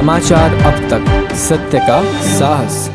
समाचार अब तक, सत्य का साहस।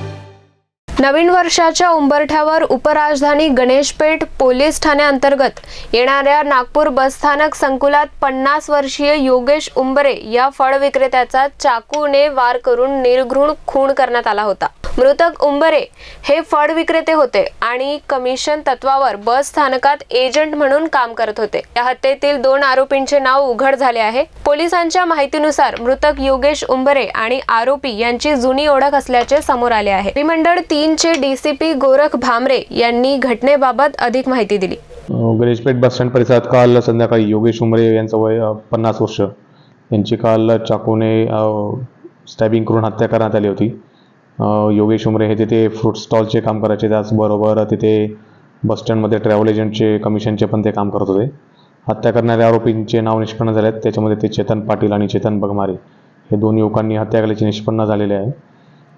नवीन वर्षाच्या उंबरठ्यावर उपराजधानी गणेशपेठ पोलीस ठाण्याअंतर्गत येणाऱ्या नागपूर बसस्थानक संकुलात 50 वर्षीय योगेश उंबरे या फळ विक्रेत्याचा चाकूने वार करून निर्घृण खून करण्यात आला होता। मृतक उंबरे हे फळ विक्रेते होते आणि कमिशन तत्वावर बस स्थानकात एजंट म्हणून काम करत होते। या हत्येतील 2 आरोपींचे नाव उघड झाले आहे। पोलिसांच्या माहितीनुसार मृतक योगेश उंबरे आणि आरोपी यांची जुनी ओळख असल्याचे समोर आले आहे। विमंडळ 3 चे डीसीपी गोरख भामरे यांनी घटनेबाबत अधिक माहिती दिली। गणेशपेठ बस स्टँड परिसरात काल संध्याकाळी योगेश उंबरे यांचं वय 50 वर्ष यांची काल चाकूने स्टॅबिंग करून हत्या करण्यात आली होती। योगेश उंबरे हे तिथे फ्रूट स्टॉलचे काम करायचे, त्याचबरोबर तिथे बस स्टँडमध्ये ट्रॅव्हल एजंटचे कमिशनचे पण ते काम करत होते। हत्या करणाऱ्या आरोपींचे नाव निष्पन्न झाले आहेत। त्याच्यामध्ये ते चेतन पाटील आणि चेतन बगमारे हे 2 युवकांनी हत्या केल्याचे निष्पन्न झालेले आहे।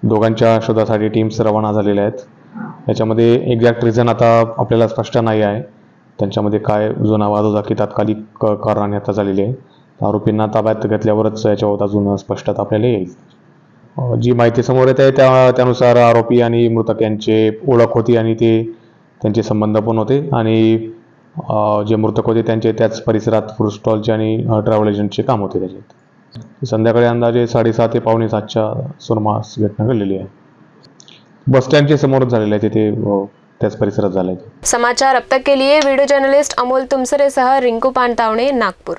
दोघांच्या शोधासाठी टीम्स रवाना झालेल्या आहेत। याच्यामध्ये एक्झॅक्ट रिझन आता आपल्याला स्पष्ट नाही आहे। त्यांच्यामध्ये काय जुना वाद होता की तात्कालिक कारणाने हत्या झालेली आहे। आरोपींना ताब्यात घेतल्यावरच याच्यावर अजून स्पष्टता आपल्याला येईल। जी माहिती समोर येत आहे त्यानुसार आरोपी आणि मृतक यांचे ओळख होती आणि त्यांचे संबंध पण होते आणि जे मृतक होते त्यांचे त्याच परिसरात फ्रूट स्टॉलचे आणि ट्रॅव्हल एजंटचे काम होते। त्याच्यात संध्याकाळी अंदाजे 7:30 ते 7:45च्या सुमारास घटना घडलेली आहे। बस स्टँडचे समोरच झालेले आहे, तिथे त्याच परिसरात झाले आहे। समाचार अब तक के लिए वीडियो जर्नलिस्ट अमोल तुमसरे सह रिंकू पानतावणे, नागपुर।